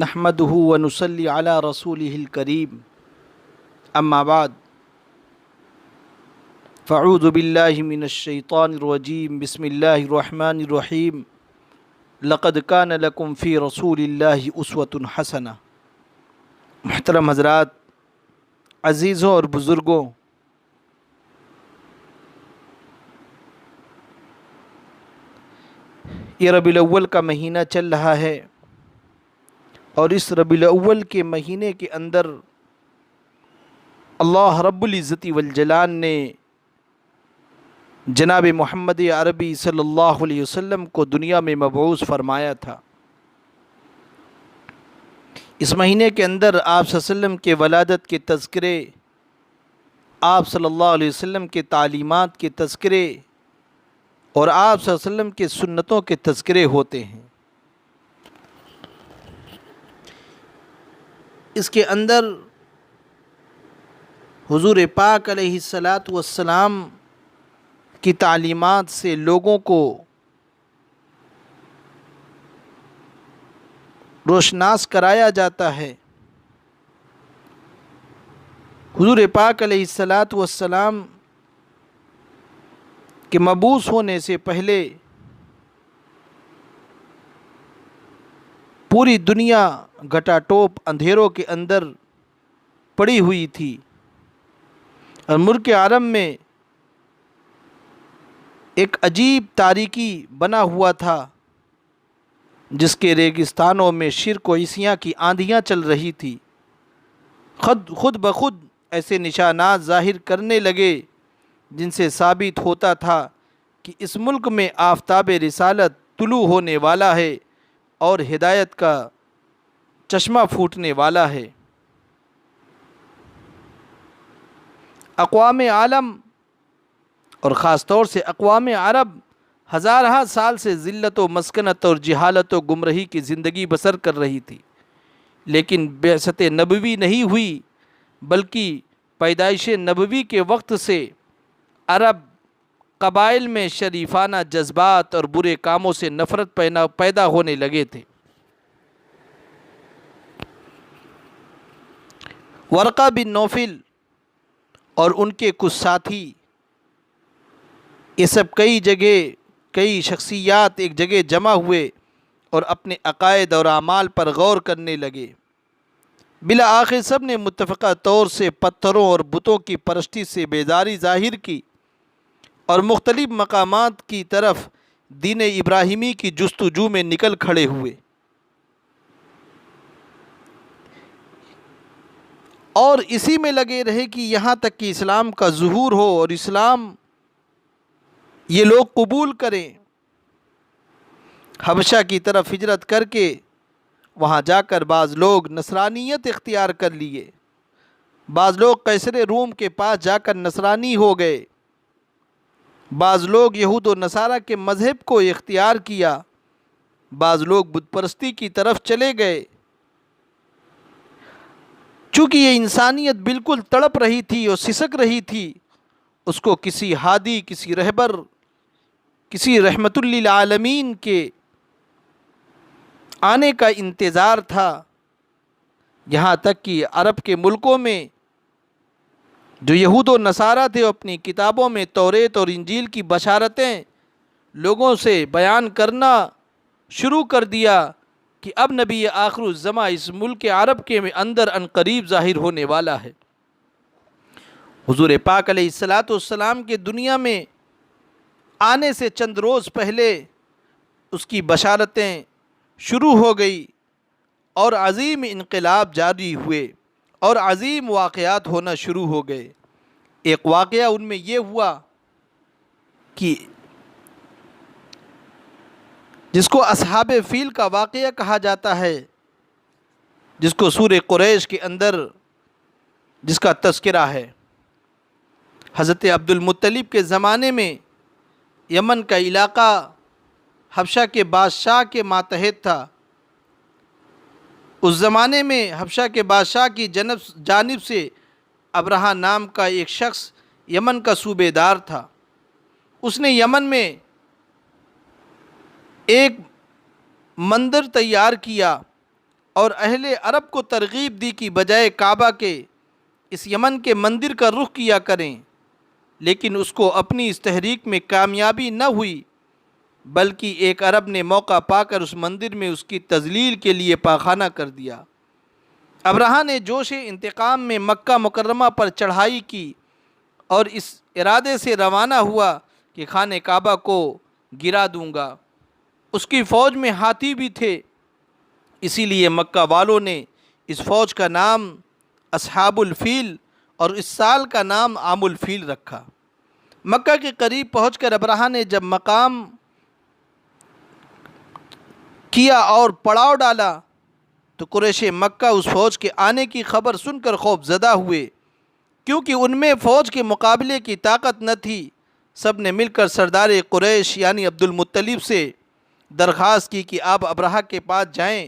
نحمده ونصلي على رسوله الكريم اما بعد فاعوذ بالله من الشيطان الرجيم بسم الله الرحمن الرحيم لقد كان لكم في رسول الله اسوة حسنہ۔ محترم حضرات، عزیزوں اور بزرگوں، یہ ربیع الاول کا مہینہ چل رہا ہے اور اس ربیع الاول کے مہینے کے اندر اللہ رب العزت والجلال نے جناب محمد عربی صلی اللہ علیہ وسلم کو دنیا میں مبعوث فرمایا تھا۔ اس مہینے کے اندر آپ صلی اللہ علیہ وسلم کے ولادت کے تذکرے، آپ صلی اللہ علیہ وسلم کے تعلیمات کے تذکرے اور آپ صلی اللہ علیہ وسلم کے سنتوں کے تذکرے ہوتے ہیں۔ اس کے اندر حضور پاک علیہ الصلاۃ والسلام کی تعلیمات سے لوگوں کو روشناس کرایا جاتا ہے۔ حضور پاک علیہ الصلاۃ والسلام کے مبعوث ہونے سے پہلے پوری دنیا گھٹا ٹوپ اندھیروں کے اندر پڑی ہوئی تھی اور ملک عرب میں ایک عجیب تاریکی بنا ہوا تھا، جس کے ریگستانوں میں شرک و عیسیاں کی آندھیاں چل رہی تھی۔ خود بخود ایسے نشانات ظاہر کرنے لگے جن سے ثابت ہوتا تھا کہ اس ملک میں آفتاب رسالت طلوع ہونے والا ہے اور ہدایت کا چشمہ پھوٹنے والا ہے۔ اقوام عالم اور خاص طور سے اقوام عرب ہزارہ سال سے ذلت و مسکنت اور جہالت و گمراہی کی زندگی بسر کر رہی تھی، لیکن بعثت نبوی نہیں ہوئی، بلکہ پیدائش نبوی کے وقت سے عرب قبائل میں شریفانہ جذبات اور برے کاموں سے نفرت پیدا ہونے لگے تھے۔ ورقہ بن نوفل اور ان کے کچھ ساتھی، یہ سب کئی شخصیات ایک جگہ جمع ہوئے اور اپنے عقائد اور اعمال پر غور کرنے لگے۔ بالآخر سب نے متفقہ طور سے پتھروں اور بتوں کی پرستی سے بیزاری ظاہر کی اور مختلف مقامات کی طرف دین ابراہیمی کی جستجو میں نکل کھڑے ہوئے، اور اسی میں لگے رہے کہ یہاں تک کہ اسلام کا ظہور ہو اور اسلام یہ لوگ قبول کریں۔ حبشہ کی طرف ہجرت کر کے وہاں جا کر بعض لوگ نصرانیت اختیار کر لیے، بعض لوگ قیصر روم کے پاس جا کر نصرانی ہو گئے، بعض لوگ یہود و نصارہ کے مذہب کو اختیار کیا، بعض لوگ بت پرستی کی طرف چلے گئے۔ چونکہ یہ انسانیت بالکل تڑپ رہی تھی اور سسک رہی تھی، اس کو کسی ہادی، کسی رہبر، کسی رحمت للعالمین کے آنے کا انتظار تھا۔ یہاں تک کہ عرب کے ملکوں میں جو یہود و نصارہ تھے، اپنی کتابوں میں توریت اور انجیل کی بشارتیں لوگوں سے بیان کرنا شروع کر دیا کہ اب نبی آخر الزماں اس ملک عرب کے اندر عنقریب ظاہر ہونے والا ہے۔ حضور پاک علیہ الصلاۃ والسلام کے دنیا میں آنے سے چند روز پہلے اس کی بشارتیں شروع ہو گئی اور عظیم انقلاب جاری ہوئے اور عظیم واقعات ہونا شروع ہو گئے۔ ایک واقعہ ان میں یہ ہوا کہ جس کو اصحاب فیل کا واقعہ کہا جاتا ہے، جس کو سورہ قریش کے اندر جس کا تذکرہ ہے، حضرت عبد المطلب کے زمانے میں یمن کا علاقہ حبشہ کے بادشاہ کے ماتحت تھا۔ اس زمانے میں حبشہ کے بادشاہ کی جانب سے ابرہہ نام کا ایک شخص یمن کا صوبے دار تھا۔ اس نے یمن میں ایک مندر تیار کیا اور اہل عرب کو ترغیب دی کہ بجائے کعبہ کے اس یمن کے مندر کا رخ کیا کریں، لیکن اس کو اپنی اس تحریک میں کامیابی نہ ہوئی، بلکہ ایک عرب نے موقع پا کر اس مندر میں اس کی تذلیل کے لیے پاخانہ کر دیا۔ ابرہہ نے جوش انتقام میں مکہ مکرمہ پر چڑھائی کی اور اس ارادے سے روانہ ہوا کہ خانہ کعبہ کو گرا دوں گا۔ اس کی فوج میں ہاتھی بھی تھے، اسی لیے مکہ والوں نے اس فوج کا نام اصحاب الفیل اور اس سال کا نام عام الفیل رکھا۔ مکہ کے قریب پہنچ کر ابرہہ نے جب مقام کیا اور پڑاؤ ڈالا تو قریش مکہ اس فوج کے آنے کی خبر سن کر خوف زدہ ہوئے، کیونکہ ان میں فوج کے مقابلے کی طاقت نہ تھی۔ سب نے مل کر سردار قریش یعنی عبد المطلب سے درخواست کی کہ آپ ابرہہ کے پاس جائیں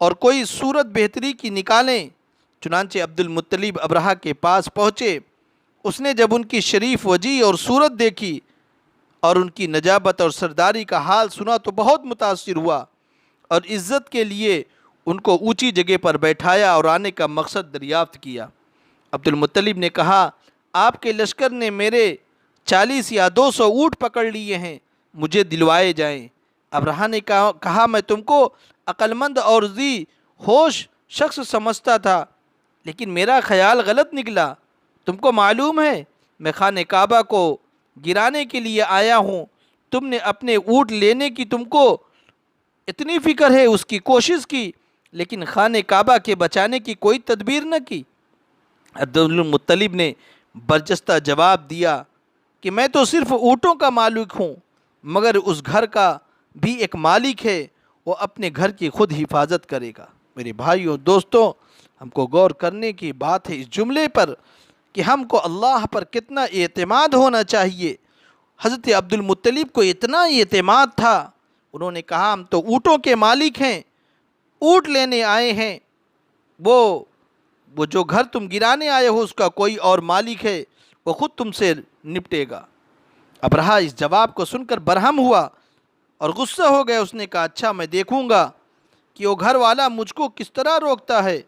اور کوئی صورت بہتری کی نکالیں۔ چنانچہ عبد المطلب ابرہہ کے پاس پہنچے۔ اس نے جب ان کی شریف وجہ اور صورت دیکھی اور ان کی نجابت اور سرداری کا حال سنا تو بہت متاثر ہوا اور عزت کے لیے ان کو اونچی جگہ پر بیٹھایا اور آنے کا مقصد دریافت کیا۔ عبد المطلب نے کہا، آپ کے لشکر نے میرے 40 یا 200 اونٹ پکڑ لیے ہیں، مجھے دلوائے جائیں۔ ابرہہ نے کہا، میں تم کو عقل مند اور ذی ہوش شخص سمجھتا تھا، لیکن میرا خیال غلط نکلا۔ تم کو معلوم ہے میں خانہ کعبہ کو گرانے کے لیے آیا ہوں، تم نے اپنے اونٹ لینے کی تم کو اتنی فکر ہے، اس کی کوشش کی، لیکن خانہ کعبہ کے بچانے کی کوئی تدبیر نہ کی۔ عبد المطلب نے برجستہ جواب دیا کہ میں تو صرف اونٹوں کا مالک ہوں، مگر اس گھر کا بھی ایک مالک ہے، وہ اپنے گھر کی خود حفاظت کرے گا۔ میرے بھائیوں دوستوں، ہم کو غور کرنے کی بات ہے اس جملے پر کہ ہم کو اللہ پر کتنا اعتماد ہونا چاہیے۔ حضرت عبد المطلب کو اتنا اعتماد تھا، انہوں نے کہا ہم تو اونٹوں کے مالک ہیں، اونٹ لینے آئے ہیں، وہ جو گھر تم گرانے آئے ہو اس کا کوئی اور مالک ہے، وہ خود تم سے نپٹے گا۔ ابرہہ اس جواب کو سن کر برہم ہوا اور غصہ ہو گیا۔ اس نے کہا، اچھا میں دیکھوں گا کہ وہ گھر والا مجھ کو کس طرح روکتا ہے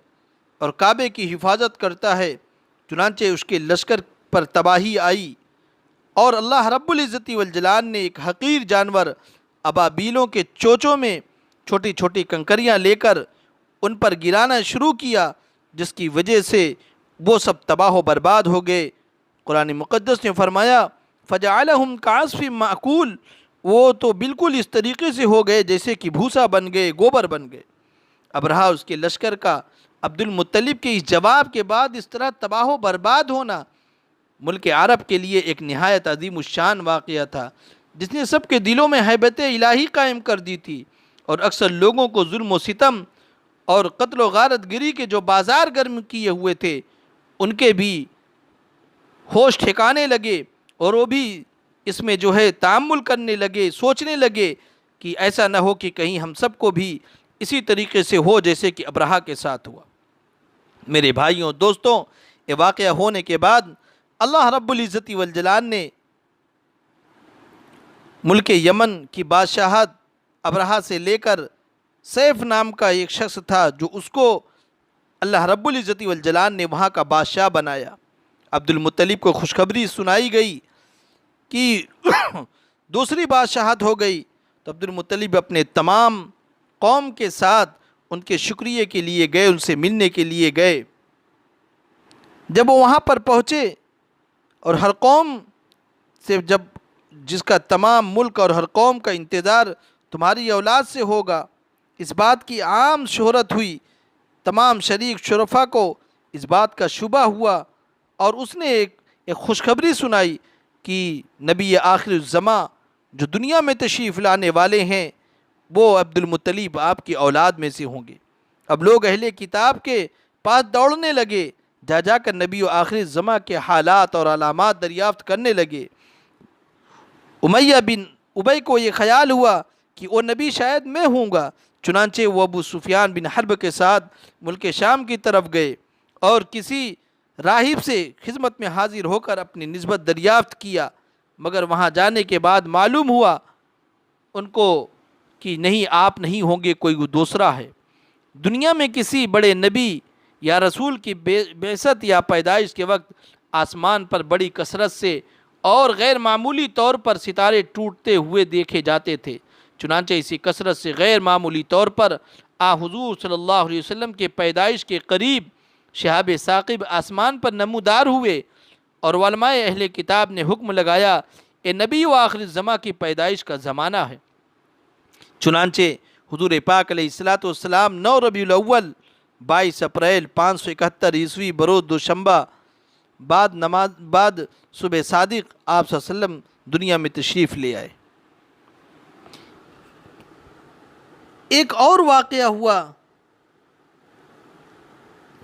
اور کعبے کی حفاظت کرتا ہے۔ چنانچہ اس کے لشکر پر تباہی آئی اور اللہ رب العزت والجلال نے ایک حقیر جانور ابابیلوں کے چوچوں میں چھوٹی چھوٹی کنکریاں لے کر ان پر گرانا شروع کیا، جس کی وجہ سے وہ سب تباہ و برباد ہو گئے۔ قرآن مقدس نے فرمایا، فَجَعَلَهُمْ كَعَصْفٍ مَأْكُولٍ، وہ تو بالکل اس طریقے سے ہو گئے جیسے کہ بھوسا بن گئے، گوبر بن گئے۔ ابرہہ اس کے لشکر کا عبد المطلب کے اس جواب کے بعد اس طرح تباہ و برباد ہونا ملک عرب کے لیے ایک نہایت عظیم الشان واقعہ تھا، جس نے سب کے دلوں میں ہیبت الہی قائم کر دی تھی اور اکثر لوگوں کو ظلم و ستم اور قتل و غارت گری کے جو بازار گرم کیے ہوئے تھے ان کے بھی ہوش ٹھکانے لگے اور وہ بھی اس میں جو ہے تأمل کرنے لگے، سوچنے لگے کہ ایسا نہ ہو کہ کہیں ہم سب کو بھی اسی طریقے سے ہو جیسے کہ ابرہہ کے ساتھ ہوا۔ میرے بھائیوں دوستوں، یہ واقعہ ہونے کے بعد اللہ رب العزت والجلال نے ملک یمن کی بادشاہت ابرہہ سے لے کر سیف نام کا ایک شخص تھا جو اس کو اللہ رب العزت والجلال نے وہاں کا بادشاہ بنایا۔ عبد المطلب کو خوشخبری سنائی گئی کہ دوسری بادشاہت ہو گئی تو عبد المطلب اپنے تمام قوم کے ساتھ ان کے شکریہ کے لیے گئے، ان سے ملنے کے لیے گئے۔ جب وہ وہاں پر پہنچے اور ہر قوم سے جس کا تمام ملک اور ہر قوم کا انتظار تمہاری اولاد سے ہوگا، اس بات کی عام شہرت ہوئی، تمام شریک شرفا کو اس بات کا شبہ ہوا اور اس نے ایک خوشخبری سنائی کہ نبی آخر الزماں جو دنیا میں تشریف لانے والے ہیں وہ عبد المطلب آپ کی اولاد میں سے ہوں گے۔ اب لوگ اہل کتاب کے پاس دوڑنے لگے، جا کر نبی آخر الزماں کے حالات اور علامات دریافت کرنے لگے۔ امیہ بن ابی کو یہ خیال ہوا کہ وہ نبی شاید میں ہوں گا، چنانچہ وہ ابو سفیان بن حرب کے ساتھ ملک شام کی طرف گئے اور کسی راہب سے خدمت میں حاضر ہو کر اپنی نسبت دریافت کیا، مگر وہاں جانے کے بعد معلوم ہوا ان کو کہ نہیں، آپ نہیں ہوں گے، کوئی دوسرا ہے۔ دنیا میں کسی بڑے نبی یا رسول کی بعثت یا پیدائش کے وقت آسمان پر بڑی کثرت سے اور غیر معمولی طور پر ستارے ٹوٹتے ہوئے دیکھے جاتے تھے۔ چنانچہ اسی کثرت سے غیر معمولی طور پر حضور صلی اللہ علیہ وسلم کے پیدائش کے قریب شہاب ثاقب آسمان پر نمودار ہوئے، اور علماء اہل کتاب نے حکم لگایا کہ نبی و آخر الزماں کی پیدائش کا زمانہ ہے۔ چنانچہ حضور پاک علیہ السلام 9 ربیع الاول 22 اپریل 571 عیسوی بروز دوشنبہ بعد صبح صادق آپ صلی اللہ علیہ وسلم دنیا میں تشریف لے آئے۔ ایک اور واقعہ ہوا،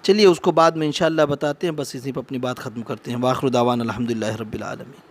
چلیے اس کو بعد میں انشاءاللہ بتاتے ہیں، بس اسی پر اپنی بات ختم کرتے ہیں۔ وآخر دعوانا الحمدللہ رب العالمین۔